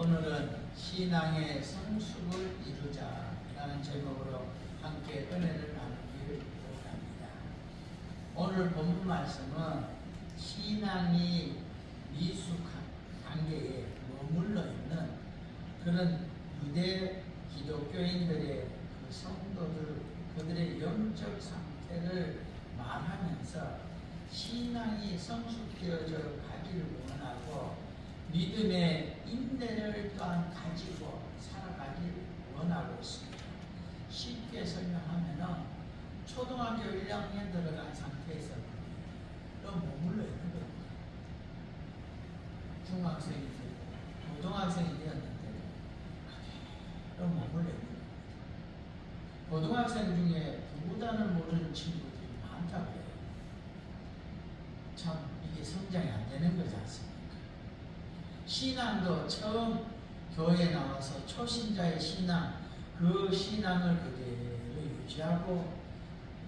오늘은 신앙의 성숙을 이루자라는 제목으로 함께 은혜를 나누기를 원합니다. 오늘 본문 말씀은 신앙이 미숙한 단계에 머물러 있는 그런 유대 기독교인들의 그 성도들, 그들의 영적 상태를 말하면서 신앙이 성숙되어져 가기를 원하고 믿음의 인내를 또한 가지고 살아가기를 원하고 있습니다. 쉽게 설명하면 초등학교 1학년 들어간 상태에서 좀 머물러 있는 겁니다. 중학생이 되고 고등학생이 되었는데 좀 머물러 있는 겁니다. 고등학생 중에 구구단을 모르는 친구들이 많다고 해요. 참 이게 성장이 안 되는 거지 않습니까? 신앙도 처음 교회에 나와서 초신자의 신앙, 그 신앙을 그대로 유지하고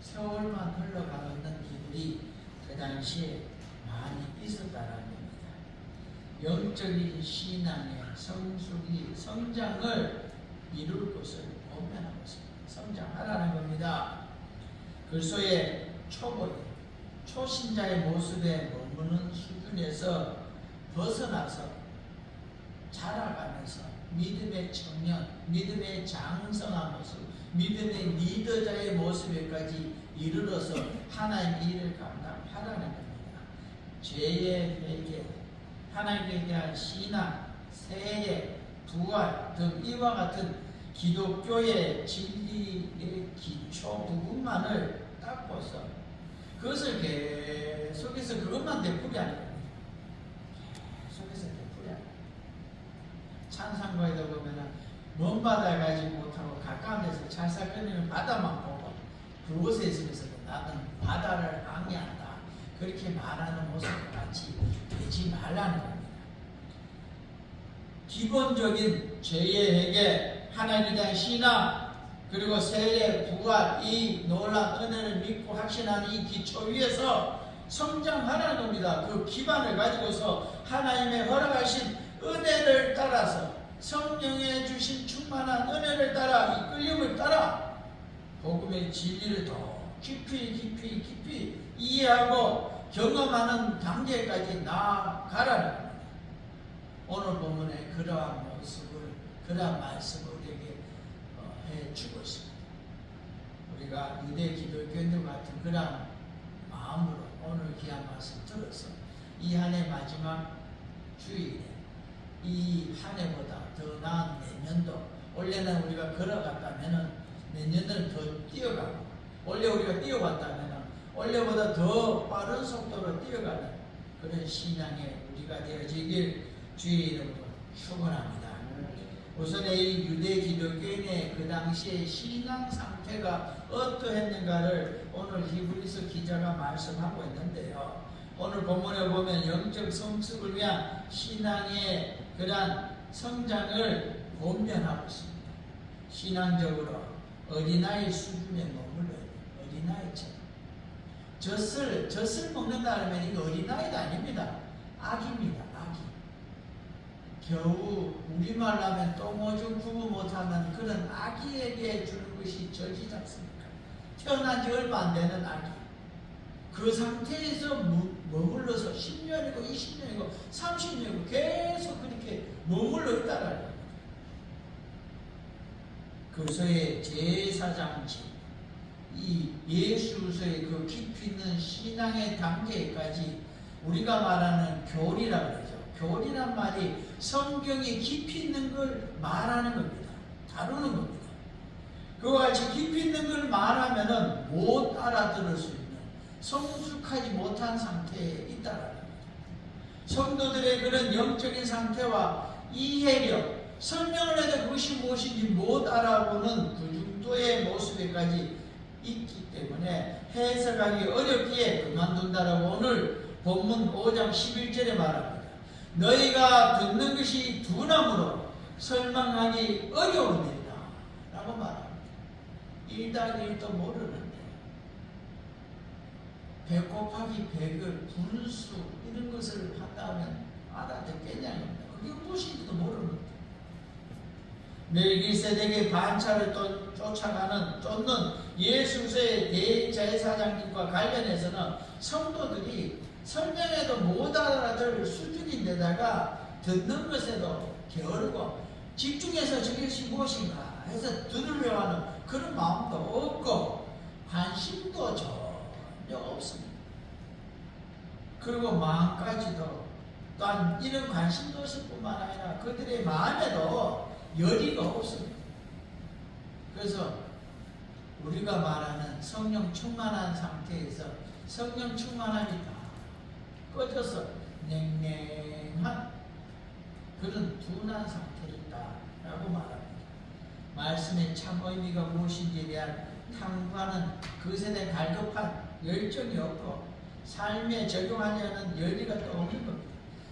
세월만 흘러가는 기분이 그 당시에 많이 있었다라는 겁니다. 영적인 신앙의 성숙이 성장을 이룰 것을 고면하고 있습니다. 성장하라는 겁니다. 그리스도의 초보인, 초신자의 모습에 머무는 수준에서 벗어나서 자라가면서 믿음의 청년, 믿음의 장성한 모습, 믿음의 리더자의 모습에까지 이르러서 하나님의 일을 감당하라는 겁니다. 죄의 회개, 하나님께 대한 신앙, 세례, 부활 등 이와 같은 기독교의 진리의 기초 부분만을 닦고서 그것을 계속해서 그것만 되풀이하는 겁니다. 계속해서 되풀이하는 겁니다. 찬상과에도 보면은 먼 바다에 가지 못하고 가까운 데서 찰싹거리는 바다만 보고 그곳에 있으면서도 나는 바다를 항해한다. 그렇게 말하는 모습과 같이 되지 말라는 겁니다. 기본적인 죄의 회개, 하나님에 대한 신앙, 그리고 세례, 부활, 이 놀라운 은혜를 믿고 확신하는 이 기초 위에서 성장하라는 겁니다. 그 기반을 가지고서 하나님의 허락하신 은혜를 따라서 성령에 주신 충만한 은혜를 따라 이끌림을 따라 복음의 진리를 더 깊이 이해하고 경험하는 단계까지 나아가라는 겁니다. 오늘 본문에 그러한 모습을, 그러한 말씀을 우리에게 해주고 있습니다. 우리가 유대 기독교인들 같은 그러한 마음으로 오늘 귀한 말씀 들어서 이 한 해 마지막 주일에 이 한 해보다 더 나은 내년도, 원래는 우리가 걸어갔다면 내년을 더 뛰어가고, 원래 우리가 뛰어왔다면 원래보다 더 빠른 속도로 뛰어가는 그런 신앙의 우리가 되어지길 주의 이름으로 축원합니다. 우선에 이 유대 기독교인의 그 당시의 신앙 상태가 어떠했는가를 오늘 히브리서 기자가 말씀하고 있는데요. 오늘 본문에 보면 영적 성숙을 위한 신앙의 그러한 성장을 본면하고 있습니다. 신앙적으로 어린아이 수준에 머물러 있는 어린아이처럼. 젖을 먹는다면 이거 어린아이도 아닙니다. 아기입니다. 아기. 겨우 우리말로 하면 똥오줌 구분 못하는 그런 아기에게 주는 것이 젖이지 않습니까? 태어난 지 얼마 안 되는 아기. 그 상태에서 머물러서 10년이고 20년이고 30년이고 계속 그렇게 머물러 있다라는 겁니다. 그리스도의 제사장직, 이 예수서의 그 깊이 있는 신앙의 단계까지 우리가 말하는 교리라고 그러죠. 교리란 말이 성경이 깊이 있는 걸 말하는 겁니다. 다루는 겁니다. 그와 같이 깊이 있는 걸 말하면은 못 알아들을 수 있는 성숙하지 못한 상태에 있다라는 겁니다. 성도들의 그런 영적인 상태와 이해력, 설명을 해도 그것이 무엇인지 못 알아보는 그 정도의 모습에까지 있기 때문에 해석하기 어렵기에 그만둔다라고 오늘 본문 5장 11절에 말합니다. 너희가 듣는 것이 둔함으로 설명하기 어려우니라 라고 말합니다. 1+1도 모르는데 배 곱하기 100을 분수 이런 것을 한다면 알아듣겠냐는 겁니다. 그게 무엇인지도 모르는데 멜기세덱의 반차를 쫓는 예수서의 대제사장님과 관련해서는 성도들이 설명해도 못 알아들 수준인데다가 듣는 것에도 게으르고 집중해서 저것이 무엇인가 해서 들으려 하는 그런 마음도 없고 관심도 전혀 없습니다. 그리고 마음까지도 또한 이런 관심도 없을 뿐만 아니라 그들의 마음에도 열의가 없습니다. 그래서 우리가 말하는 성령 충만한 상태에서 성령 충만함이 다 꺼져서 냉랭한 그런 둔한 상태이다라고 말합니다. 말씀의 참 의미가 무엇인지에 대한 탐구하는 그것에 대한 갈급한 열정이 없고 삶에 적용하려는 열의가 또 없는 겁니다.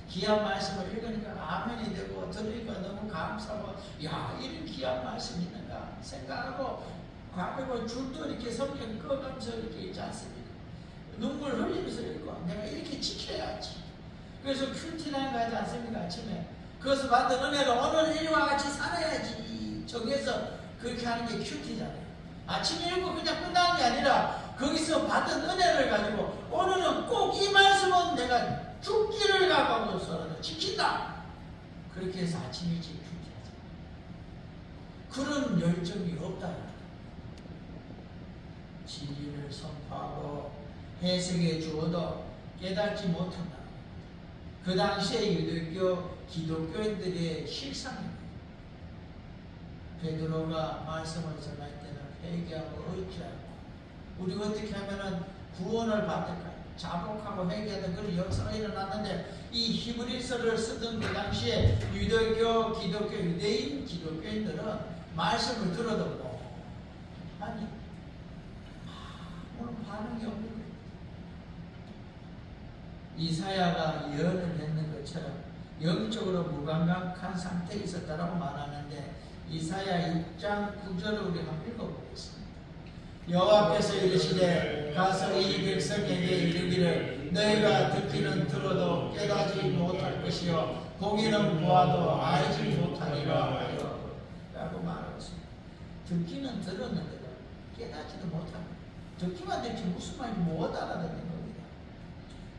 귀한 말씀을 읽으니까 아멘이 되고 들으니까 너무 감사하고 야 이런 귀한 말씀이 있는가 생각하고 과거에 줄도 이렇게 성경 꺼가면서 이렇게 있지 않습니까? 눈물 흘리면서 읽고 내가 이렇게 지켜야지. 그래서 큐티라는 거 하지 않습니까? 아침에 그것을 받은 은혜로 오늘 이와 같이 살아야지 정해서 그렇게 하는 게 큐티잖아요. 아침에 읽고 그냥 끝나는 게 아니라 거기서 받은 은혜를 가지고 오늘은 꼭 이 말씀은 내가 죽기를 각오하고서 지킨다. 그렇게 해서 아침 일찍 큐티하잖아요. 그런 열정이 없다. 진리를 선포하고 해석해 주어도 깨닫지 못한다. 그 당시에 유대교 기독교인들의 실상입니다. 베드로가 말씀을 전할 때는 회개하고 의지하고 우리가 어떻게 하면은 구원을 받을까 자복하고 회개하는 그런 역사가 일어났는데 이 히브리서를 쓰던 그 당시에 유대교 기독교 유대인 기독교인들은 말씀을 들어도 뭐 아니 오늘 반응이 없는 거예요. 이사야가 예언을 했는 것처럼 영적으로 무감각한 상태에 있었다라고 말하는데 이사야 6장 9절을 우리 한번 읽어보겠습니다. 여호와께서 이르시되 가서 이 백성에게 이르기를 너희가 듣기는 들어도 깨닫지 못할 것이요 보기는 보아도 알지 못하리라 하여 라고 말하고 있습니다. 듣기는 들었는데도 깨닫지도 못합니다. 듣기만 듣지 무슨 말인지 못 알아듣는 겁니다.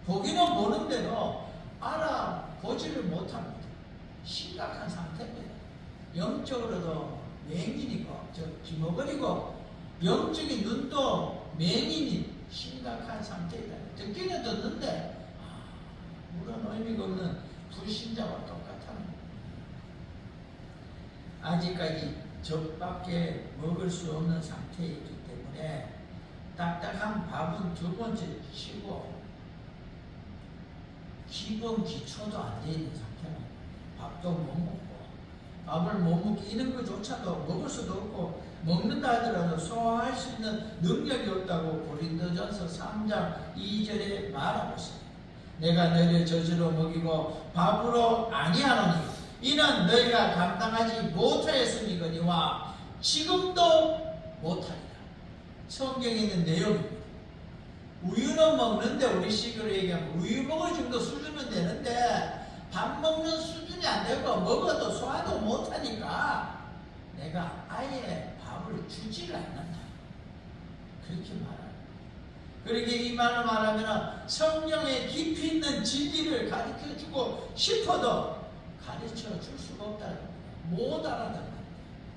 보기는 보는데도 알아보지를 못합니다. 심각한 상태입니다. 영적으로도 맹인이고 기머거리고 영적인 눈도 맹인이 심각한 상태이다. 듣기는 듣는데 물론 의미가 없는 불신자와 똑같아요. 아직까지 젖밖에 먹을 수 없는 상태이기 때문에 딱딱한 밥은 두 번째 쉬고 기본 기초도 안 돼 있는 상태입니다. 밥도 못 먹고 밥을 못 먹기 이런 것조차도 먹을 수도 없고 먹는다 하더라도 소화할 수 있는 능력이 없다고 고린도전서 3장 2절에 말하고 있습니다. 내가 너희를 젖으로 먹이고 밥으로 아니하노니 이는 너희가 감당하지 못하였음이거니와 지금도 못하리라. 성경에 있는 내용입니다. 우유는 먹는데 우리식으로 얘기하면 우유 먹을 정도 수준은 되는데 밥 먹는 수준이 안 되고 먹어도 소화도 못하니까 내가 아예 밥을 주지를 않는다. 그렇게 말합니다. 그러게 이 말로 말하면 성령의 깊이 있는 진리를 가르쳐주고 싶어도 가르쳐 줄 수가 없다는 겁니다. 못 알아듣는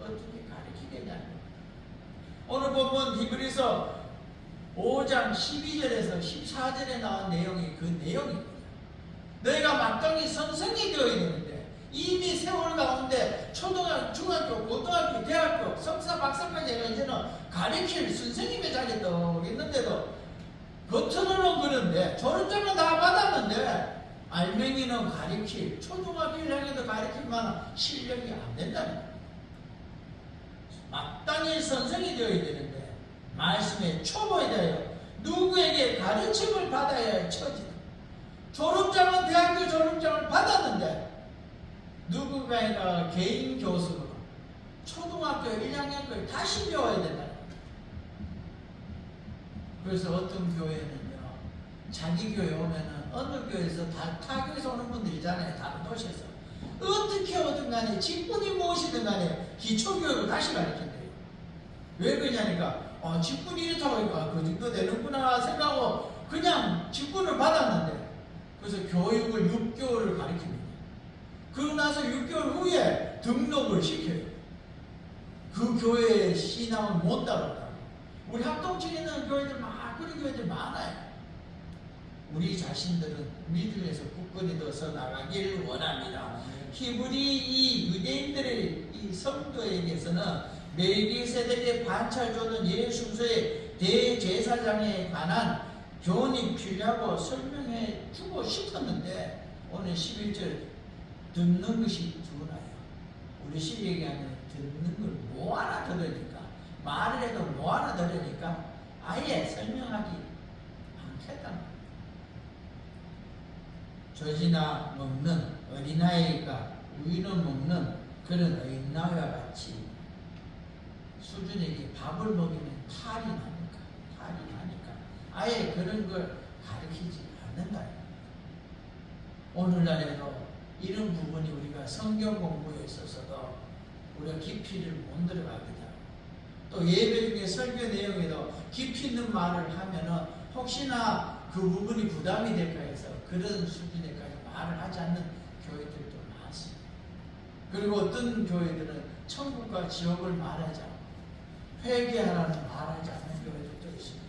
어떻게 가르치겠냐는 겁니다. 오늘 보면 히브리서 5장 12절에서 14절에 나온 내용이 그 내용입니다. 너희가 마땅히 선생이 되어야 되는데 이미 세월 가운데 초등학교, 중학교, 고등학교, 대학교, 석사, 박사까지 해가 이제는 가르칠 선생님의 자리에 또 있는데도 겉으로는 그런데 졸업장은 다 받았는데 알맹이는 가르칠 초등학교 1학년도 가르칠 만한 실력이 안 된다는 거예요. 마땅히 선생이 되어야 되는데 말씀에 초보에 대하여 누구에게 가르침을 받아야 할 처지다. 졸업장은 대학교 졸업장을 받았는데 누군가가 개인 교수로 초등학교 1학년 걸 다시 배워야 된다. 그래서 어떤 교회는요, 자기 교회 오면은 어느 교회에서 다 타교에서 오는 분들 있잖아요. 다른 도시에서 어떻게 오든 간에 직분이 무엇이든 간에 기초교육을 다시 가르친대요. 왜 그러냐니까 직분이 이렇다고 하니까 그 정도 되는구나 생각하고 그냥 직분을 받았는데 그래서 교육을 6개월을 가르칩니다. 그러고 나서 6개월 후에 등록을 시켜요. 그 교회의 신앙을 못 따랐다고. 우리 합동층에 있는 교회들 그런 교회들 많아요. 우리 자신들은 믿음에서 굳건히 더 나가길 원합니다. 히브리 이 유대인들의 이 성도에게서는 멜기세덱의 반찰조는 예수서의 대제사장에 관한 교훈이 필요하고 설명해 주고 싶었는데 오늘 11절 듣는 것이 두나요. 우리 시 얘기하면 듣는 걸 못 알아들으니까 말을 해도 못 알아들으니까 아예 설명하기 않겠다는 거예요. 젖이나 먹는 어린아이가 우유는 먹는 그런 어린아이와 같이 수준에게 밥을 먹이면 탈이 나니까 아예 그런 걸 가르치지 않는다. 오늘날에도 이런 부분이 우리가 성경 공부에 있어서도 우리가 깊이를 못 들어가거든. 또 예배 중에 설교 내용에도 깊이 있는 말을 하면은 혹시나 그 부분이 부담이 될까 해서 그런 수준에까지 말을 하지 않는 교회들도 많습니다. 그리고 어떤 교회들은 천국과 지옥을 말하지 않고 회개하라는 말하지 않는 교회들도 있습니다.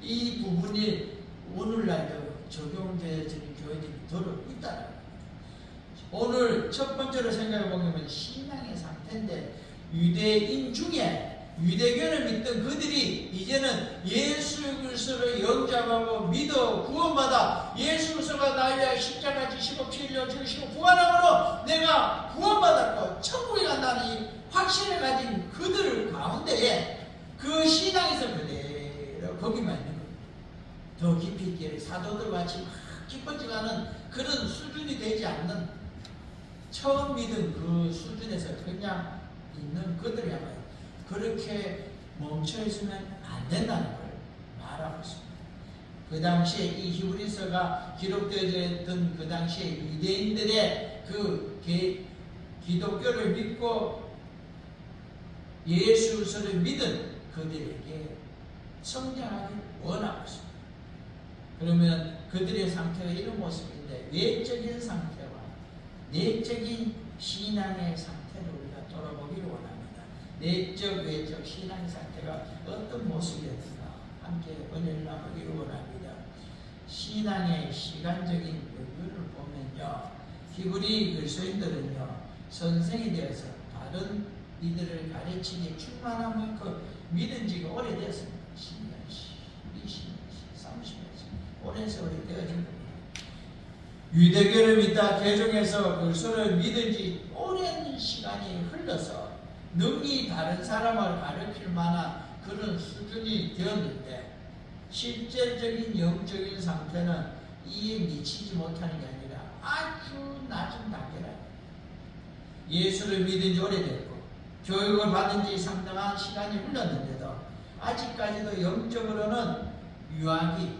이 부분이 오늘날도 적용되어지는 교회들이 더러 있다는 겁니다. 오늘 첫 번째로 생각해 보면 신앙의 상태인데 유대인 중에 유대교를 믿던 그들이 이제는 예수 그리스도를 영접하고 믿어 구원받아 예수 그리스도가 나를 위하여 십자가 지시고 피 흘려 죽으시고 부활함으로 내가 구원받았고 천국에 간다는 이 확신을 가진 그들 가운데에 그 신앙에서 그대로 거기만 있는 겁니다. 더 깊이 있게 사도들 같이 막 깊어지가 않은 그런 수준이 되지 않는 처음 믿은 그 수준에서 그냥 있는 그들이야말로 그렇게 멈춰있으면 안 된다는 걸 말하고 있습니다. 그 당시에 이 히브리서가 기록되어졌던 그 당시에 유대인들의 그 기독교를 믿고 예수를 믿은 그들에게 성장하기 원하고 있습니다. 그러면 그들의 상태가 이런 모습인데 외적인 상태와 내적인 신앙의 상태를 우리가 돌아보기를 원합니다. 내적, 외적 신앙의 상태가 어떤 모습이었는가 함께 은혜를 나누기를 원합니다. 신앙의 시간적인 여부를 보면요, 히브리 그리스도인들은요 선생이 되어서 다른 이들을 가르치기에 충만한 만큼 믿은 지가 오래됐습니다. 10년씩, 20년씩, 30년씩 오랜 세월이 되어진 겁니다. 유대교를 믿다 개종해서 그리스도를 믿은 지 오랜 시간이 흘러서 능히 다른 사람을 가르칠 만한 그런 수준이 되었는데 실질적인 영적인 상태는 이에 미치지 못하는 게 아니라 아주 낮은 단계라. 예수를 믿은 지 오래됐고 교육을 받은 지 상당한 시간이 흘렀는데도 아직까지도 영적으로는 유아기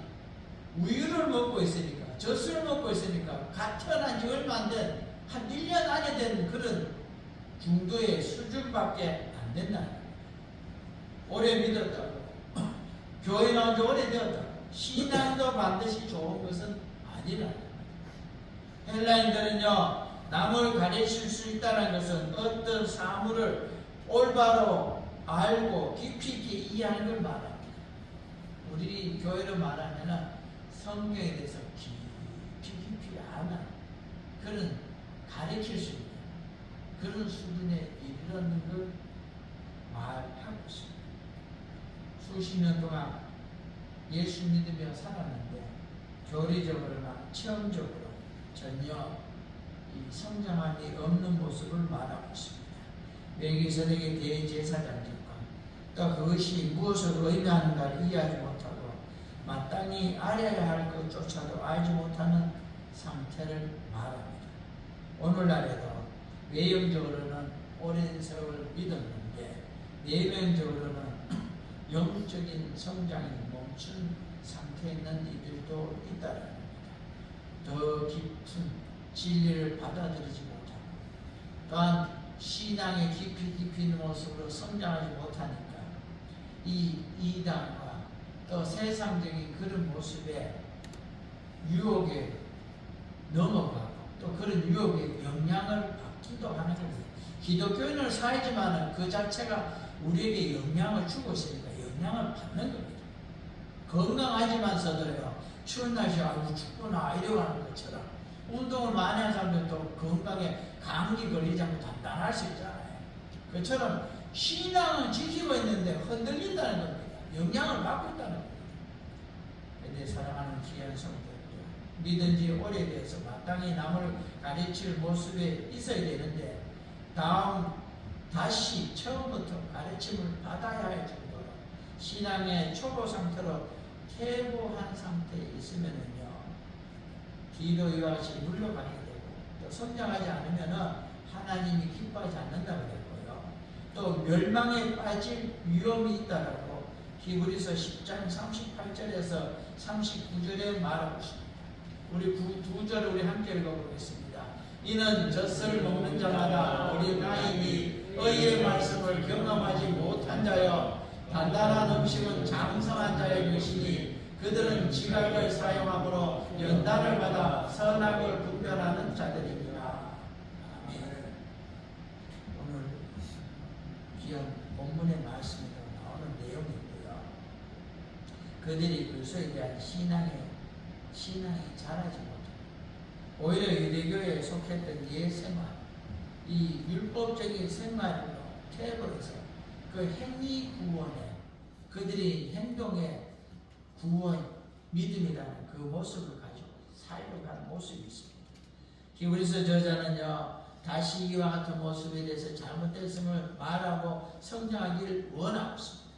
우유를 먹고 있으니까 젖을 먹고 있으니까 태어난 지 얼마 안 된 한 1년 안에 된 그런 중도의 수준밖에 안 된다. 오래 믿었다고 교회 나온 지 오래되었다. 신앙도 반드시 좋은 것은 아니라. 헬라인들은요 남을 가르칠 수 있다는 것은 어떤 사물을 올바로 알고 깊이 있게 이해하는 걸 말합니다. 우리 교회로 말하면 성경에 대해서 깊이 아는 그런 가르칠 수 있는 그런 수준에 이르는 걸 말하고 있습니다. 수십 년 동안 예수 믿으며 살았는데 교리적으로나 체험적으로 전혀 이 성장함이 없는 모습을 말하고 있습니다. 멜기세덱의 대제사장직과 또 그것이 무엇을 의미하는가를 이해하지 못하고 마땅히 알아야 할 것조차도 알지 못하는 상태를 말합니다. 오늘날에도 외형적으로는 오랜 세월 믿었는데 내면적으로는 영적인 성장이 멈춘 상태에 있는 이들도 있다는 겁니다. 더 깊은 진리를 받아들이지 못하고 또한 신앙의 깊이 있는 모습으로 성장하지 못하니까 이 이단과 또 세상적인 그런 모습에 유혹에 넘어가고 또 그런 유혹에 영향을 받기도 하는 겁니다. 기독교인을 살지만 그 자체가 우리에게 영향을 주고 있으니까 영향을 받는 겁니다. 건강하지만서도요, 추운 날씨에 아이고 춥구나 이러고 것처럼 운동을 많이 하는 사람들도 건강에 감기 걸리지 않고 단단할 수 있잖아요. 그처럼 신앙은 지키고 있는데 흔들린다는 겁니다. 영향을 받고 있다는 겁니다. 근데 사랑하는 귀한 성도들, 믿은 지 오래돼서 마땅히 남을 가르칠 모습에 있어야 되는데 다시 처음부터 가르침을 받아야 할 정도로 신앙의 초보 상태로 퇴보한 상태에 있으면은요, 뒤로 이와 같이 물러가게 되고 또 성장하지 않으면은 하나님이 기뻐하지 않는다고 그랬고요. 또 멸망에 빠질 위험이 있다라고 히브리서 10장 38절에서 39절에 말하고 있습니다. 우리 두 절을 우리 함께 읽어보겠습니다. 이는 젖을 먹는 자마다 우리 나이니 의의 말씀을 경험하지 못한 자여 단단한 음식은 장성한 자의 것이니 그들은 지각을 사용함으로 연단을 받아 선악을 분별하는 자들입니다. 아멘. 오늘 귀한 본문의 말씀으로 나오는 내용이고요. 그들이 그리스도에 대한 신앙이 자라지 못합니다. 오히려 유대교에 속했던 옛생활, 이 율법적인 생활로 퇴보해서 그 행위 구원에 그들이 행동의 구원, 믿음이라는 그 모습을 가지고 살려가는 모습이 있습니다. 히브리서 저자는요, 다시 이와 같은 모습에 대해서 잘못됐음을 말하고 성장하기를 원하고 있습니다.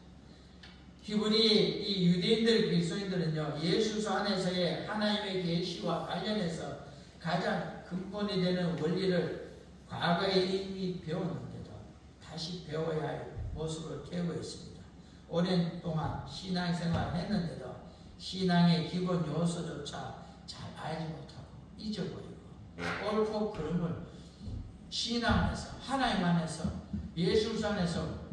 히브리 이 유대인들 그리스도인들은요, 예수 안에서의 하나님의 계시와 관련해서 가장 근본이 되는 원리를 과거에 이미 배웠는데도 다시 배워야 할 모습을 태우고 있습니다. 오랜 동안 신앙생활을 했는데도 신앙의 기본 요소조차 잘 알지 못하고 잊어버리고 옳고 그른 걸 신앙 안에서 하나님 안에서 예수 안에서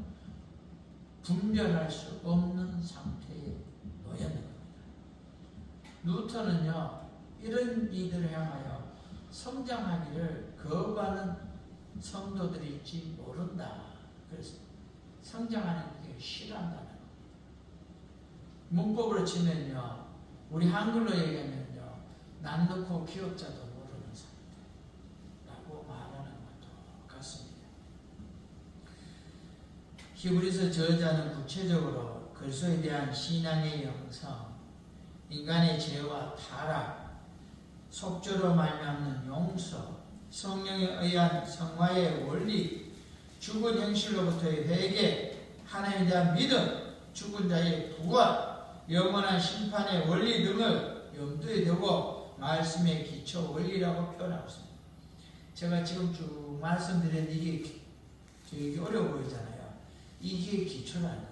분별할 수 없는 상태에 놓였는 겁니다. 루터는요, 이런 이들을 향하여 성장하기를 거부하는 성도들일지 모른다. 그래서 성장하는 게 싫어한다는 거. 문법으로 치면요, 우리 한글로 얘기하면요, 난 놓고 기업자도 모르는 상태라고 말하는 것도 같습니다. 히브리서 저자는 구체적으로 그리스도에 대한 신앙의 영성, 인간의 죄와 타락, 속죄로 말미암는 용서, 성령에 의한 성화의 원리, 죽은 현실로부터의 회개, 하나님에 대한 믿음, 죽은 자의 부활, 영원한 심판의 원리 등을 염두에 두고 말씀의 기초 원리라고 표현하고 있습니다. 제가 지금 쭉 말씀드린 이게 되게 어려워 보이잖아요. 이게 기초가 아닙니다.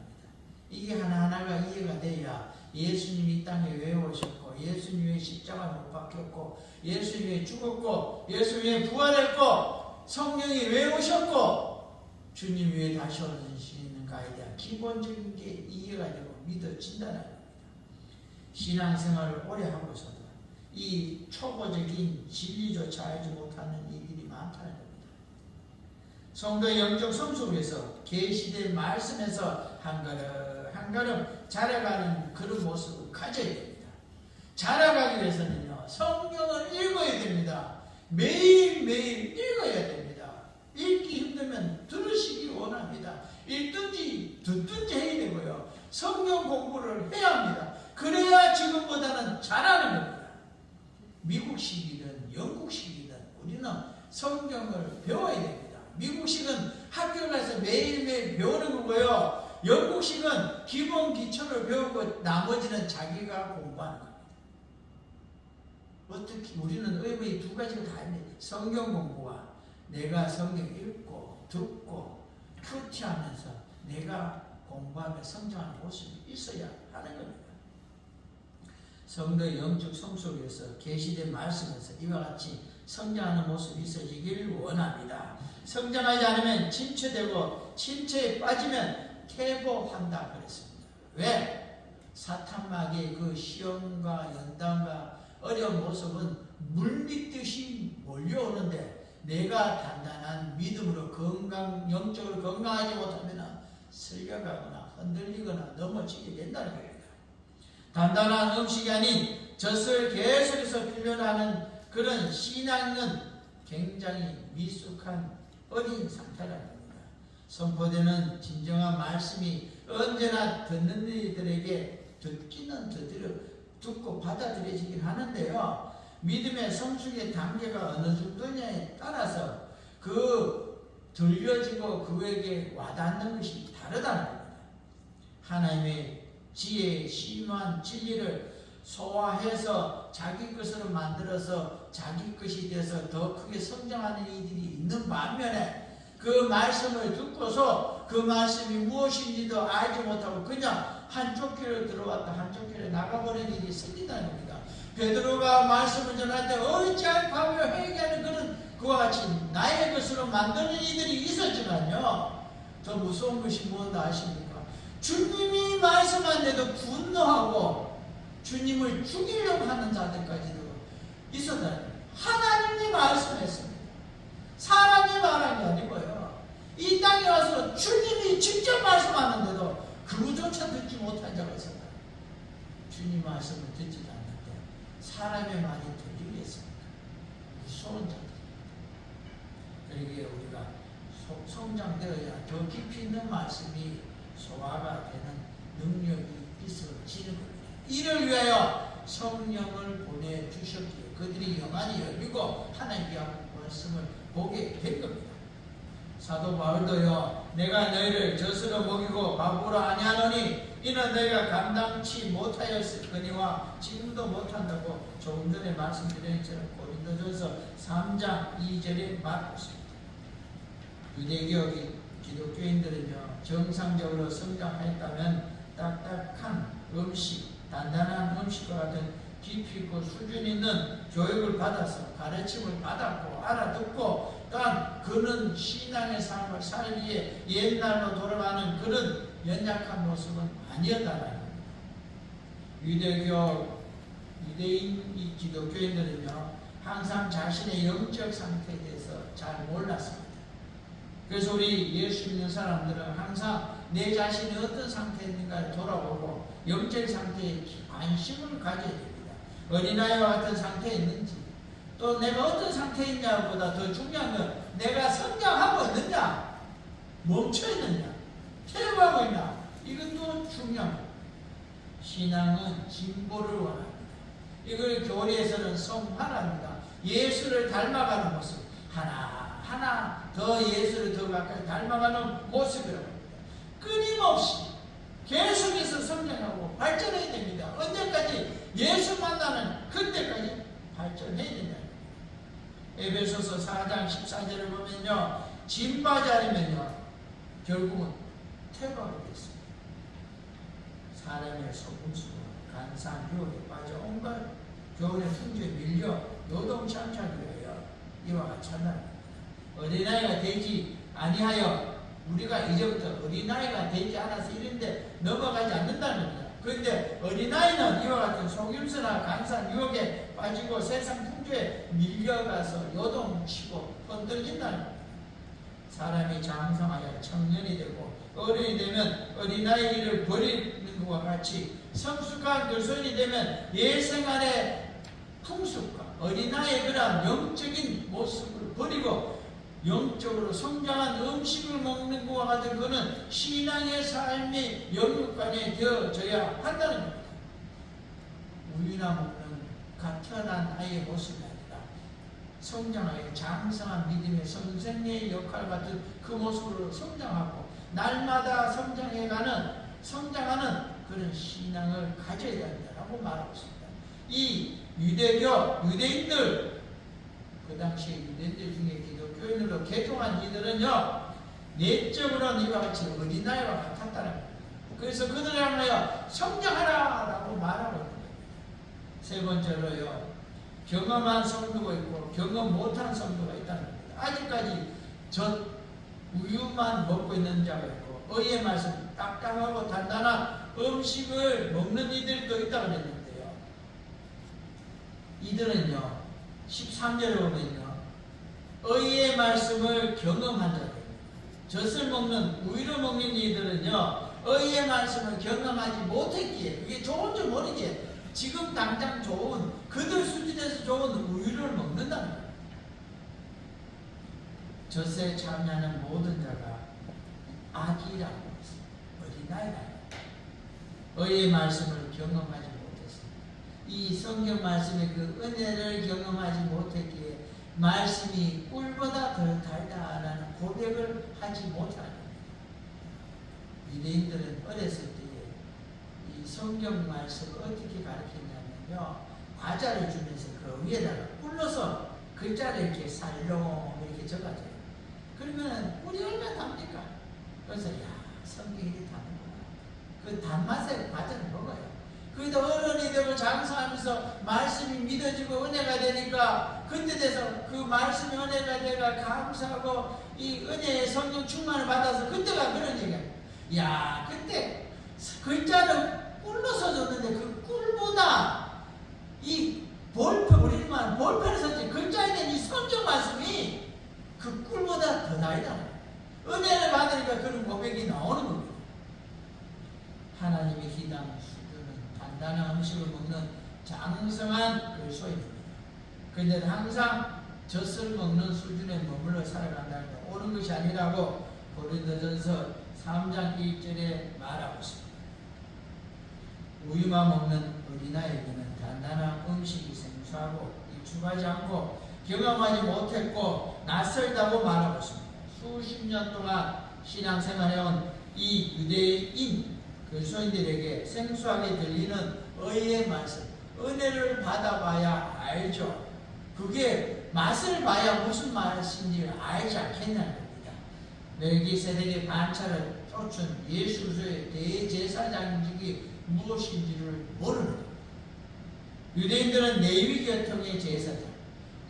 이게 하나하나가 이해가 돼야 예수님이 이 땅에 왜 오셨고, 예수님이 십자가에 못 박혔고, 예수님이 죽었고, 예수님이 부활했고, 성령이 왜 오셨고, 주님이 왜 다시 오시는가에 대한 기본적인 게 이해가 되고 믿어진다는 겁니다. 신앙생활을 오래 하고서도 이 초보적인 진리조차 알지 못하는 이들이 많다는 겁니다. 성도의 영적 성숙을 위해서 계시된 말씀에서 한 걸음 자라가는 그런 모습을 가져야 됩니다. 자라가기 위해서는요, 성경을 읽어야 됩니다. 매일매일 읽어야 됩니다. 읽기 힘들면 들으시기 원합니다. 읽든지 듣든지 해야 되고요. 성경 공부를 해야 합니다. 그래야 지금보다는 잘하는 겁니다. 미국식이든 영국식이든 우리는 성경을 배워야 됩니다. 미국식은 학교 가서 매일매일 배우는 거고요. 영국식은 기본 기초를 배우고 나머지는 자기가 공부하는 겁니다. 어떻게 우리는 의외의 두 가지가 다 있는데, 성경 공부와 내가 성경 읽고 듣고 큐티하면서 내가 공부하며 성장하는 모습이 있어야 하는 겁니다. 성도의 영적 성숙을 위해서 계시된 말씀에서 이와 같이 성장하는 모습이 있어지길 원합니다. 성장하지 않으면 침체되고 침체에 빠지면 퇴보한다 그랬습니다. 왜? 사탄마귀의 그 시험과 연단과 어려운 모습은 물밀듯이 몰려오는데 내가 단단한 믿음으로 영적으로 건강하지 못하면 슬려가거나 흔들리거나 넘어지게 된다는 겁니다. 단단한 음식이 아닌 젖을 계속해서 필요하는 그런 신앙은 굉장히 미숙한 어린 상태라는 겁니다. 선포되는 진정한 말씀이 언제나 듣는 이들에게 듣기는 듣고 받아들여지긴 하는데요. 믿음의 성숙의 단계가 어느 정도냐에 따라서 들려지고 그에게 와닿는 것이 다르다는 겁니다. 하나님의 지혜, 심한 진리를 소화해서 자기 것으로 만들어서 자기 것이 돼서 더 크게 성장하는 이들이 있는 반면에 그 말씀을 듣고서 그 말씀이 무엇인지도 알지 못하고 그냥 한쪽 길로 들어왔다 한쪽 길로 나가버리는 일이 생긴다는 겁니다. 베드로가 말씀을 전할 때 어찌할 과거 회개하는 그런 그와 같이 나의 것으로 만드는 이들이 있었지만요. 더 무서운 것이 무엇인지 아십니까? 주님이 말씀한데도 분노하고 주님을 죽이려고 하는 자들까지도 있었다. 하나님이 말씀했습니다. 사람이 말한 게 아니고요. 이 땅에 와서 주님이 직접 말씀하는데도 그거조차 듣지 못한 자가 있었다. 주님 말씀을 듣지 않는데 사람의 말이 들리겠습니까? 무서운 자들. 그러기에 우리가 성장되어야 더 깊이 있는 말씀이 소화가 되는 능력이 있어지는 겁니다. 이를 위하여 성령을 보내주셨기에 그들이 영안이 열리고 하나님의 말씀을 보게 된 겁니다. 사도 바울도요, 내가 너희를 젖으로 먹이고 밥으로 아니하노니 이는 너희가 감당치 못하였거니와 지금도 못한다고 조금 전에 말씀드린 것처럼 고린도전서 3장 2절에 말하고 있습니다. 유대교 기독교인들은요, 정상적으로 성장했다면 딱딱한 음식, 단단한 음식과 같은 깊이 있고 수준 있는 교육을 받아서 가르침을 받았고 알아듣고 또한 그는 신앙의 삶을 살기에 옛날로 돌아가는 그런 연약한 모습은 아니었다는 겁니다. 유대인 기독교인들은요, 항상 자신의 영적 상태에 대해서 잘 몰랐습니다. 그래서 우리 예수 믿는 사람들은 항상 내 자신이 어떤 상태에 있는가를 돌아보고 영적 상태에 관심을 가져야 됩니다. 어린아이와 같은 상태에 있는지 또 내가 어떤 상태에 있냐보다 더 중요한 건 내가 성장하고 있느냐, 멈춰 있느냐, 퇴보하고 있냐, 이것도 중요합니다. 신앙은 진보를 원합니다. 이걸 교리에서는 성화랍니다. 예수를 닮아가는 모습, 하나 더 예수를 더 가까이 닮아가는 모습이라고 합니다. 끊임없이 계속해서 성장하고 발전해야 됩니다. 언제까지? 예수 만나는 그때까지 발전해야 된다. 에베소서 4장 14절을 보면요, 진바지 않으면요 결국은 퇴보하게 됐습니다. 사람의 속임수와 간사한 유혹에 빠져 온갖 교훈의 풍조에 밀려 요동치 않게 하기 위하여 이와 같이 한다는 겁니다. 어린아이가 되지 아니하여 우리가 이제부터 어린아이가 되지 않아서 이런데 넘어가지 않는다는 겁니다. 그런데 어린아이는 이와 같은 속임수나 간사한 유혹에 빠지고 세상 풍조에 밀려가서 요동치고 흔들린다는 겁니다. 사람이 장성하여 청년이 되고 어른이 되면 어린아이 일을 버리는 것과 같이 성숙한 그리스도인이 되면 옛생활의 풍습과 어린아이의 그런 영적인 모습을 버리고 영적으로 성장한 음식을 먹는 것과 같은 것은 신앙의 삶의 영육간에 되어져야 한다는 겁니다. 우유나 먹는 태어난 아이의 모습이 아니라 성장하여 장성한 믿음의 선생의 역할 같은 그 모습으로 성장하고 날마다 성장하는 그런 신앙을 가져야 된다고 말하고 있습니다. 이 유대인들, 그 당시에 유대인들 중에 기독교인으로 개종한 이들은요, 내적으로는 이와 같이 어린아이와 같았다는 겁니다. 그래서 그들을 향하여 성장하라 라고 말하고 있는 겁니다. 세 번째로요, 경험한 성도가 있고 경험 못한 성도가 있다는 겁니다. 아직까지 저 우유만 먹고 있는 자가 있고 의의 말씀 딱딱하고 단단한 음식을 먹는 이들도 있다고 그랬는데요. 이들은요 13절에 보면요 의의 말씀을 경험한 자들, 젖을 먹는 우유를 먹는 이들은요 의의 말씀을 경험하지 못했기에 그게 좋은 줄 모르기에 지금 당장 좋은 그들 수준에서 좋은 우유를 먹는다는 거예요. 젖에 참여하는 모든 자가 아기라고 했습니다. 어린아이라고. 의의 말씀을 경험하지 못했습니다. 이 성경 말씀의 그 은혜를 경험하지 못했기에 말씀이 꿀보다 더 달다라는 고백을 하지 못하는 겁니다. 유대인들은 어렸을 때에 이 성경 말씀을 어떻게 가르쳤냐면요 과자를 주면서 그 위에다가 꿀러서 글자를 이렇게 살롱 이렇게 적어줘요. 그러면 꿀이 얼마나 답니까? 그래서 야 성경이 다는구나. 그 단맛의 과자를 먹어요. 그래도 어른이 되고 장사하면서 말씀이 믿어지고 은혜가 되니까 그때 돼서 그 말씀이 은혜가 되가 감사하고 이 은혜의 성령 충만을 받아서 그때가 그런 얘기야. 야 그때 글자를 꿀로 써줬는데 그 꿀보다 이 볼펜 우리만 볼펜을 썼지 글자에 대한 이 성경 말씀이 그 꿀보다 더 나이다. 은혜를 받으니까 그런 고백이 나오는 겁니다. 하나님의 기담 수준은 단단한 음식을 먹는 장성한 그리스도인입니다. 그런데 항상 젖을 먹는 수준에 머물러 살아간다는 거 옳은 것이 아니라고 고린도전서 3장 1절에 말하고 있습니다. 우유만 먹는 어린아이에게는 단단한 음식이 생소하고 익숙하지 않고 경험하지 못했고 낯설다고 말하고 있습니다. 수십 년 동안 신앙생활해온 이 유대인 그리스도인들에게 생소하게 들리는 의의 말씀, 은혜를 받아봐야 알죠. 그게 맛을 봐야 무슨 말씀인지 알지 않겠냐는 겁니다. 멜기세덱의 반차를 쫓은 예수 그리스도의 대제사장직이 무엇인지를 모르는 겁니다. 유대인들은 레위 계통의 제사장,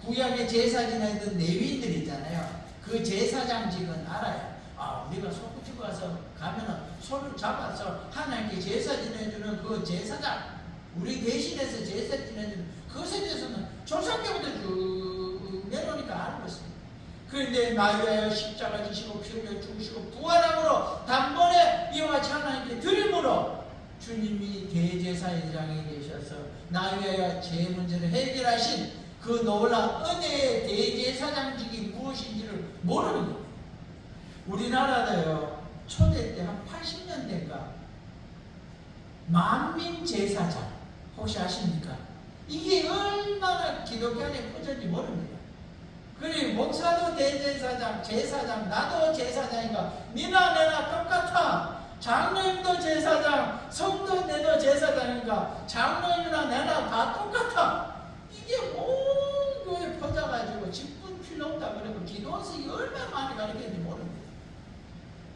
구약의 제사 지내던 레위인들 있잖아요. 그 제사장직은 알아요. 아, 우리가 소구집 가서 가면은 소를 잡아서 하나님께 제사 지내주는 그 제사장, 우리 대신해서 제사 지내주는 그것에 대해서는 조상때부터 쭉 내려오니까 알고 있습니다. 그런데 나위하여 십자가 지시고 피 흘려 죽으시고 부활함으로 단번에 이와 같이 하나님께 드림으로 주님이 대제사장이 되셔서 나위하여 제 문제를 해결하신 그 놀라운 은혜의 대제사장직이 무엇인지를 모르는 거예요. 우리나라도요 초대 때 한 80년대인가 만민제사장 혹시 아십니까? 이게 얼마나 기독교 안에 퍼졌는지 모릅니다. 그리고 목사도 대제사장, 제사장, 나도 제사장인가 니나 내나 똑같아. 장로님도 제사장, 성도 내도 제사장인가 장로님이나 내나 다 똑같아. 이게 온 교회에 퍼져가지고 직분 필요 없다 그러고 기도원석이 얼마나 많이 가르쳤는지 모릅니다.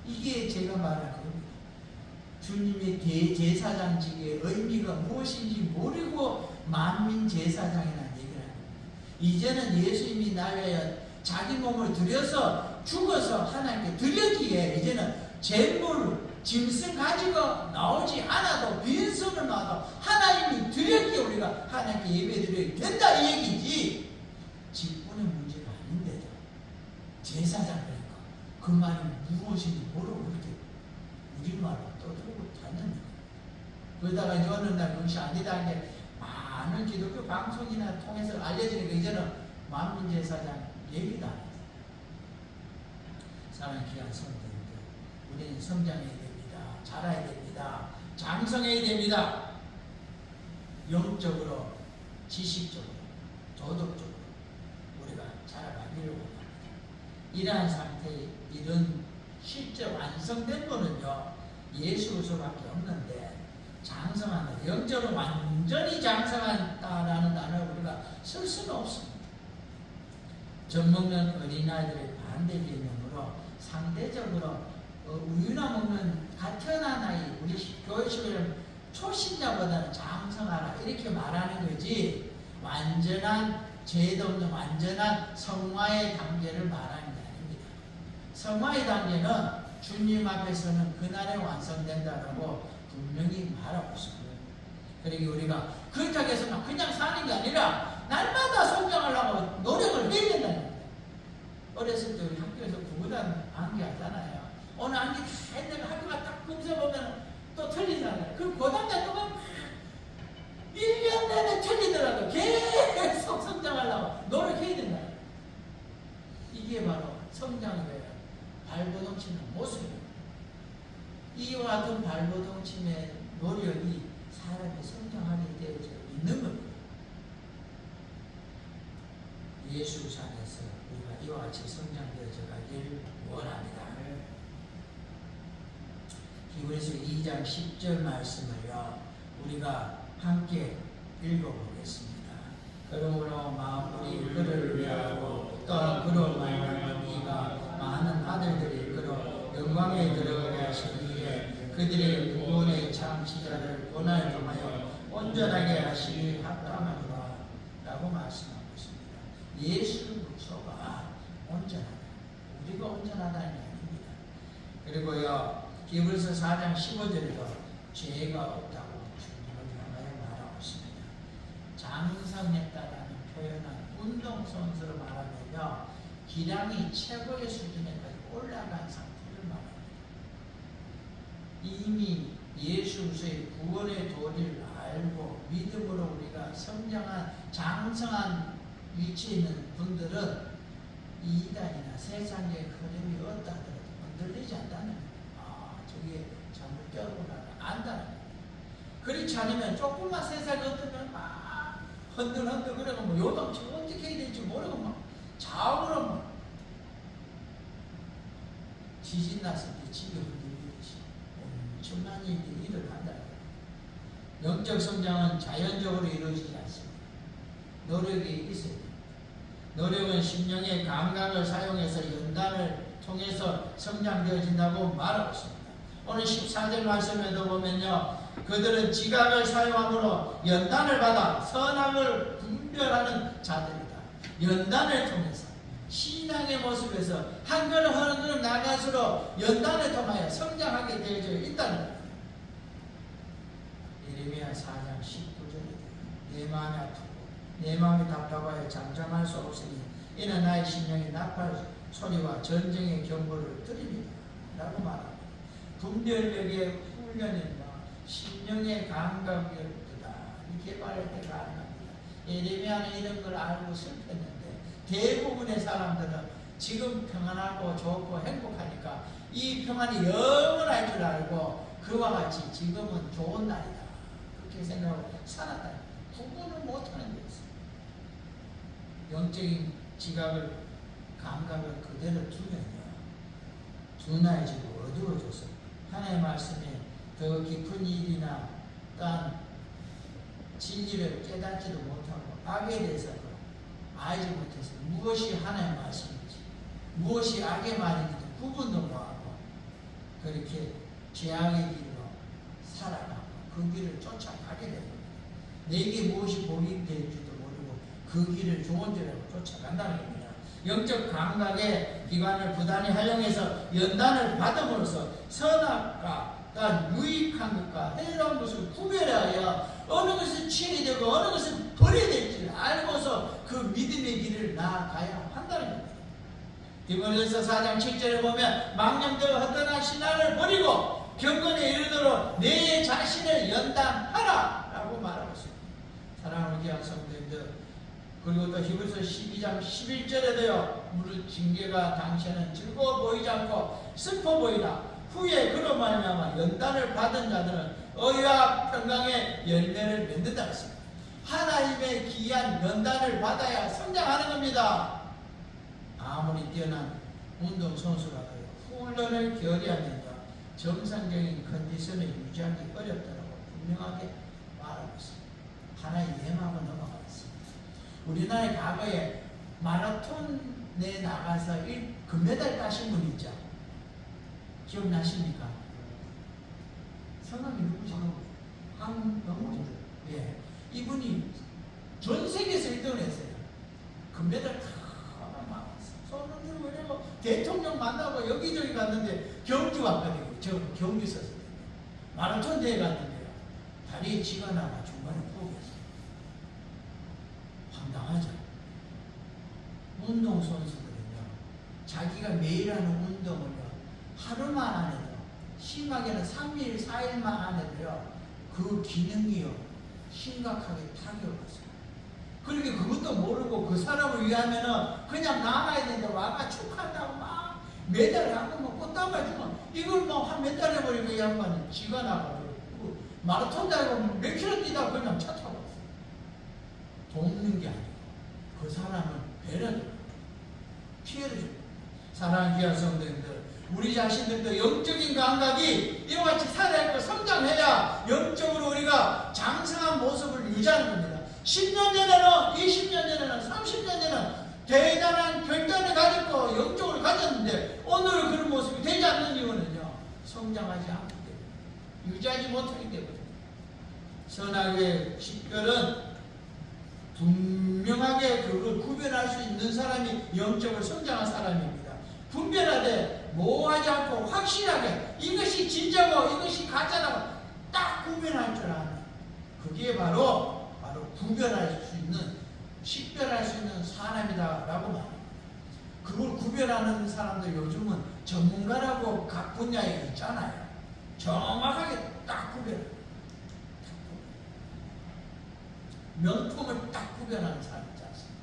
이게 제가 말한 겁니다. 주님의 대제사장직의 의미가 무엇인지 모르고 만민제사장이라는 얘기를 합니다. 이제는 예수님이 나를 자기 몸을 들여서 죽어서 하나님께 드렸기에 이제는 재물, 짐승 가지고 나오지 않아도 빈손을 놔도 하나님이 드렸기에 우리가 하나님께 예배 드려야 된다 이 얘기지 직분의 문제가 아닌데도 제사장 그러니까 그 말이 무엇인지 모르고 그렇게 우리말로 떠들고 다녔는 거예요. 그러다가 이제 어느 날 그것이 아니다 게 많은 기독교 방송이나 통해서 알려지니까 이제는 만민제사장 얘기도 안 해요. 사랑하는 귀한 성도님들, 우리는 성장해야 됩니다. 자라야 됩니다. 장성해야 됩니다. 영적으로, 지식적으로, 도덕적으로 우리가 자라가기를 원합니다. 이러한 상태의 이런 실제 완성된 분은요 예수 그리스도밖에 없는데 장성한다, 영적으로 완전히 장성한다라는 단어를 우리가 쓸 수는 없습니다. 젖 먹는 어린아이들의 반대 개념으로 상대적으로 우유나 먹는 같은 아이, 우리 교회 식구는 초신자보다는 장성하라 이렇게 말하는 거지 완전한 죄도 없는 완전한 성화의 단계를 말하는 게 아닙니다. 성화의 단계는 주님 앞에서는 그날에 완성된다라고 분명히 말하고 있습니다. 그리고 우리가 그렇다고 해서 그냥 사는 게 아니라 날마다 성장하려고 노력을 해야 된다는 거예요. 어렸을 때 우리 학교에서 구구단 암기 하잖아요. 어느 암기 다 했다가 학교가 딱 검사 보면 또 틀리잖아요. 그럼 고등학교 동안 1년 내내 틀리더라도 계속 성장하려고 노력해야 된다. 이게 바로 성장의 발버둥치는 모습이에요. 이와 같은 발버둥침의 노력이 사람이 성장하게 되어져 있는 겁니다. 예수산에서 우리가 이와 같이 성장되어져 가길 원합니다. 히브리서 2장 10절 말씀을요, 우리가 함께 읽어보겠습니다. 그러므로 만물이 그를 위하고 또한 그로 말미암아 이가 많은 아들들이 그로 영광에 들어가게 하시기에 그들의 구원의 창시자를 본을 통하여 온전하게 하시기 합당하노라 라고 말씀하고 있습니다. 예수 그리스도가 온전하다. 우리가 온전하다는 게 아닙니다. 그리고요, 히브리서 4장 15절에도 죄가 없다고 주님을 향하여 말하고 있습니다. 장성했다라는 표현은 운동선수로 말하면요, 기량이 최고의 수준에까지 올라간 상태를 말합니다. 이미 예수 그리스도의 구원의 도리를 알고 믿음으로 우리가 성장한 장성한 위치에 있는 분들은 이단이나 세상의 흐름이 없다 하더라도 흔들리지 않다는 거예요. 저게 잘못 깨어보나 안다는 거예요. 그렇지 않으면 조금만 세상이 어떠면 막 흔들흔들 그러고 뭐 요동치고 어떻게 해야 될지 모르고 막 좌우로 막 지진 났을 때 집이 흔들리듯이 엄청난 일이 일어난다는 거예요. 영적 성장은 자연적으로 이루어지지 않습니다. 노력이 있어야 됩니다. 노력은 심령의 감각을 사용해서 연단을 통해서 성장되어진다고 말하고 있습니다. 오늘 14절 말씀에도 보면요, 그들은 지각을 사용함으로 연단을 받아 선악을 분별하는 자들이다. 연단을 통해서 신앙의 모습에서 한 걸음 한 걸음 나갈수록 연단을 통하여 성장하게 되어져 있다는 겁니다. 예레미야 4장 19절에 내 마음이 아프고 내 마음이 답답하여 잠잠할 수 없으니 이는 나의 심령이 나팔 소리와 전쟁의 경보를 들으리라 라고 말합니다. 분별력의 훈련과 심령의 감각을 개발할 때 가능합니다. 예레미야는 이런 걸 알고 슬펐는데 대부분의 사람들은 지금 평안하고 좋고 행복하니까 이 평안이 영원할 줄 알고 그와 같이 지금은 좋은 날이다 그렇게 생각하고 살았다. 구분을 못하는 게 있어요. 영적인 지각을 감각을 그대로 두면요, 둔해지고 어두워져서 하나님의 말씀에 더 깊은 일이나 또한 진리를 깨닫지도 못하고 악에 대해서 알지 못해서 무엇이 하나님의 말씀인지 무엇이 악의 말인지 구분도 못하고 그렇게 죄악의 길로 살아가고 그 길을 쫓아가게 됩니다. 내게 무엇이 복이 될지도 모르고 그 길을 좋은 줄 알고 쫓아간다는 겁니다. 영적 감각의 기관을 부단히 활용해서 연단을 받음으로써 선악과 유익한 것과 해로운 것을 구별하여 어느 것은 취해야 되고 어느 것은 버려야 될지를 알고서 그 믿음의 길을 나아가야 한다는 겁니다. 디모데후서 4장 7절에 보면 망령되어 헛되는 신앙을 버리고 경건에 이르도록 내 자신을 연단하라 라고 말하고 있습니다. 사랑하는 귀한 성도님들, 그리고 또 히브리서 12장 11절에도요, 무릇 징계가 당시에는 즐거워 보이지 않고 슬퍼 보이라. 후에 그로 말미암아 연단을 받은 자들은 의와 평강의 열매를 맺는다 했습니다. 하나님의 귀한 연단을 받아야 성장하는 겁니다. 아무리 뛰어난 운동선수라도요, 훈련을 결의하면요, 정상적인 컨디션을 유지하기 어렵다고 분명하게 말하고 있습니다. 하나의 예망을 넘어가겠습니다. 우리나라의 과거에 마라톤에 나가서 금메달 따신 분 있죠? 기억나십니까? 성함이 누구시죠? 한병호. 예. 이분이 전 세계에서 1등을 했어요. 금메달 막 손을 들고 이러고 대통령 만나고 여기저기 갔는데 경주 왔거든요. 저 경주 있었어요. 마라톤 대회 갔는데요. 다리에 쥐가 나가 중간에 부었어요. 황당하죠. 운동선수들은요, 자기가 매일 하는 운동을요, 하루만 안 해도, 심하게는 3일, 4일만 안 해도요, 그 기능이요, 심각하게 타격을 받습니다. 그렇게 그것도 모르고 그 사람을 위하면은 그냥 나가야 되는데 와가 축하한다고 막 메달을 하고 뭐 꽃다발 주면 이걸 뭐 한 몇 달 해버리고 이 양반이 쥐가 나가고 마라톤 달고 몇 킬로 뛰다가 그냥 차 타고 왔어요. 돕는 게 아니고 그 사람을 배려도 피해를 줍니다. 사랑하는 귀한 성도님들, 우리 자신들도 영적인 감각이 이와 같이 살아야 하고 성장해야 영적으로 우리가 장성한 모습을 유지하는 겁니다. 10년 전에는, 20년 전에는, 30년 전에는 대단한 결단을 가졌고 영적으로 가졌는데 오늘은 그런 모습이 되지 않는 이유는요, 성장하지 않기 때문에, 유지하지 못하기 때문에. 선악의 식별은 분명하게 그걸 구별할 수 있는 사람이 영적으로 성장한 사람입니다. 분별하되 모호하지 않고 확실하게 이것이 진짜고 이것이 가짜라고 딱 구별할 줄 아는, 그게 바로 구별할 수 있는, 식별할 수 있는 사람이다라고 말합니다. 그걸 구별하는 사람들 요즘은 전문가라고 각 분야에 있잖아요. 정확하게 딱 구별해요. 명품을 딱 구별하는 사람이 있지 않습니까?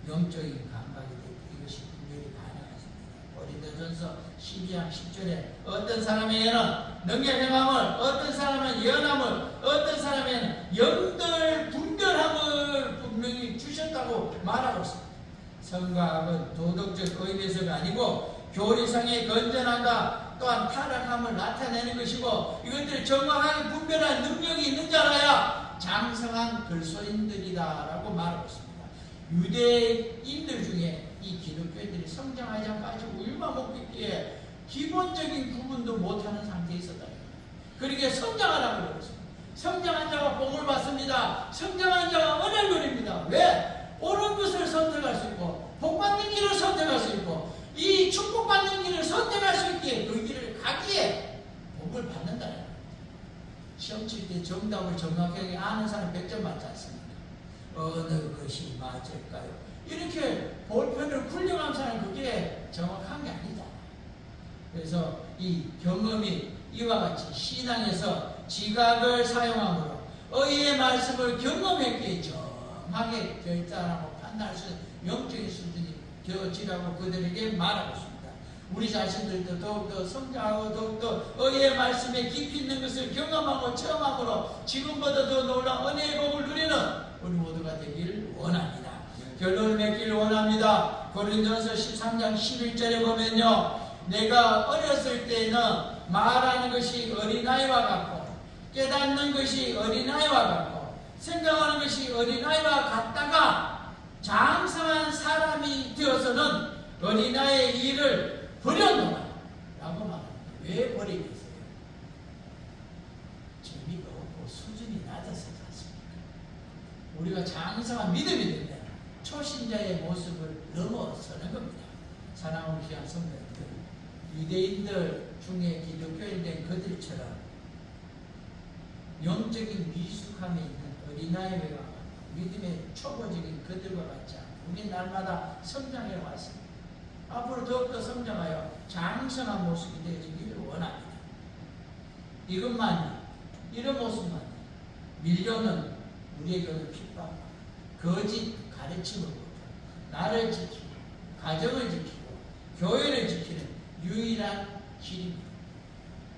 영적인 감각이 되고 이것이 구별이 가능하십니다. 고린도전서 12장 10절에 어떤 사람에게는 능력 행함을, 어떤 사람은 예언함을, 어떤 사람에게는 영들 분별함을 분명히 주셨다고 말하고 있습니다. 성과 악은 도덕적 의미에서가 아니고 교리상의 건전함과 또한 타락함을 나타내는 것이고 이것들을 정확하게 분별할 능력이 있는 자라야 장성한 글소인들이다라고 말하고 있습니다. 유대인들 중에 이 기독교인들이 성장하지 않고 아주 울마먹기에 기본적인 구분도 못하는 상태에 있었다. 그렇게 성장하라고 그러고 있습니다. 성장한 자가 복을 받습니다. 성장한 자가 은혜를 누립니다. 왜? 옳은 것을 선택할 수 있고 복받는 길을 선택할 수 있고 이 축복받는 길을 선택할 수 있기에 그 길을 가기에 복을 받는다. 시험 칠 때 정답을 정확하게 아는 사람 100점 맞지 않습니까? 어느 것이 맞을까요? 이렇게 볼펜을 굴려간 사람 그게 정확한 게 아니다. 그래서 이 경험이 이와 같이 신앙에서 지각을 사용함으로 의의 말씀을 경험했기에 정확하게 결단하고 판단할 수 있는 영적인 수준이 되어지라고 그들에게 말하고 있습니다. 우리 자신들도 더욱더 성장하고 더욱더 의의 말씀에 깊이 있는 것을 경험하고 체험함으로 지금보다 더 놀라운 은혜의 복을 누리는 우리 모두가 되길 원합니다. 결론을 맺기를 원합니다. 고린도전서 13장 11절에 보면요, 내가 어렸을 때는 말하는 것이 어린아이와 같고 깨닫는 것이 어린아이와 같고 생각하는 것이 어린아이와 같다가 장성한 사람이 되어서는 어린아이의 일을 버렸노라 라고 말합니다. 왜 버리겠어요? 재미가 없고 수준이 낮아서지 않습니까? 우리가 장성한 믿음이 되면 초신자의 모습을 넘어서는 겁니다. 사랑하는 귀한 성도님들, 유대인들 중에 기독교인 된 그들처럼 영적인 미숙함이 있는 어린아이와 믿음의 초보적인 그들과 같지 않고 우리 날마다 성장해 왔습니다. 앞으로 더욱더 성장하여 장성한 모습이 되어지기를 원합니다. 이것만이, 이런 모습만이 밀려는 우리에게는 핍박, 거짓 가르침을 보고 나를 지키고 가정을 지키고 교회를 지키는 유일한 길입니다.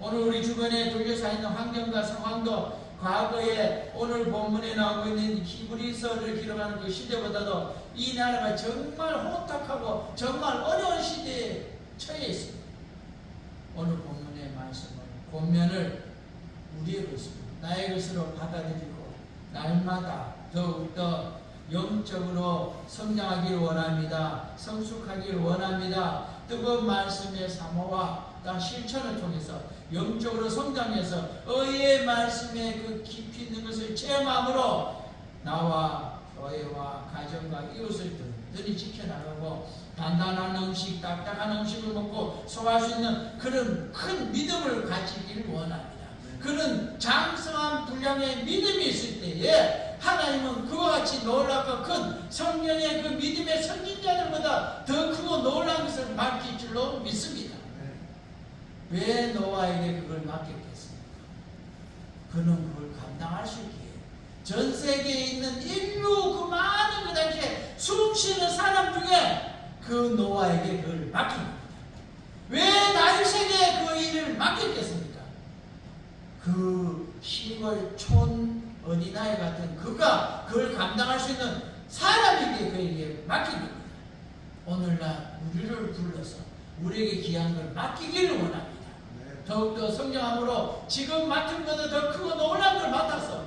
오늘 우리 주변에 둘러싸여 있는 환경과 상황도 과거에 오늘 본문에 나오고 있는 히브리서를 기록하는 그 시대보다도 이 나라가 정말 호탁하고 정말 어려운 시대에 처해 있습니다. 오늘 본문의 말씀을, 본면을 우리의 것으로, 나의 것으로 받아들이고 날마다 더욱더 영적으로 성장하기를 원합니다. 성숙하기를 원합니다. 뜨거운 말씀의 사모와 실천을 통해서 영적으로 성장해서 의의 말씀에 그 깊이 있는 것을 체험함으로 나와 너희와 가정과 이웃을 든든히 지켜나가고 단단한 음식, 딱딱한 음식을 먹고 소화할 수 있는 그런 큰 믿음을 가지기를 원합니다. 그런 장성한 분량의 믿음이 있을 때에 하나님은 그와 같이 놀랍고 큰 성령의 그 믿음의 선진자들보다 더 크고 놀라운 것을 맡길 줄로 믿습니다. 왜 노아에게 그걸 맡겼겠습니까? 그는 그걸 감당할 수 있기에 전 세계에 있는 인류 그 많은 그 당시에 숨쉬는 사람 중에 그 노아에게 그걸 맡깁니다. 왜 다윗에게 그 일을 맡겼겠습니까? 그 시골 촌 어린아이 같은 그가 그걸 감당할 수 있는 사람에게 그에게 맡깁니다. 오늘날 우리를 불러서 우리에게 귀한 걸 맡기기를 원합니다. 더욱더 성령함으로 지금 맡은 것보다 더 크고 놀라운 걸 맡아서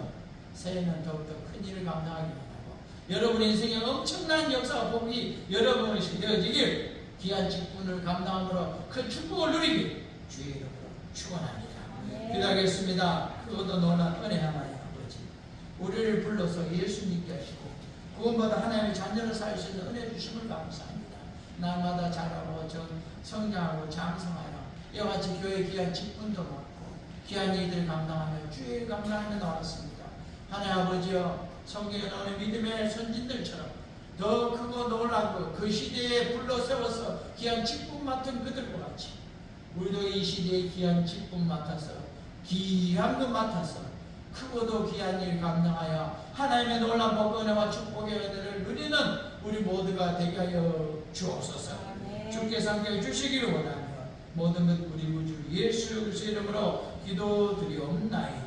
새해는 더욱더 큰 일을 감당하기 원하고 여러분의 인생에 엄청난 역사와 복이 여러분이 되어지길 귀한 직분을 감당함으로 큰 축복을 누리길 주의 이름으로 축원합니다. 기도하겠습니다. 그것도 놀라운 은혜 하나님 아버지 우리를 불러서 예수 믿게 하시고 구원받아 하나님의 자녀를 살 수 있는 은혜 주심을 감사합니다. 날마다 자라고 성장하고 장성하여 이와 같이 교회 귀한 직분도 맡고 귀한 일들을 감당하며 주의 일을 감당하며 나왔습니다. 하나님 아버지여 성경에 나오는 믿음의 선진들처럼 더 크고 놀라고 그 시대에 불러 세워서 귀한 직분 맡은 그들과 같이 우리도 이 시대의 귀한 직분 맡아서 귀한 것 맡아서 크고도 귀한 일 감당하여 하나님의 놀라운 복 은혜와 축복의 은혜를 누리는 우리 모두가 되게 하여 주옵소서. 주께서 함께 주시기를 원하며 모든 것 우리 구주 예수 그리스도의 이름으로 기도드리옵나이다.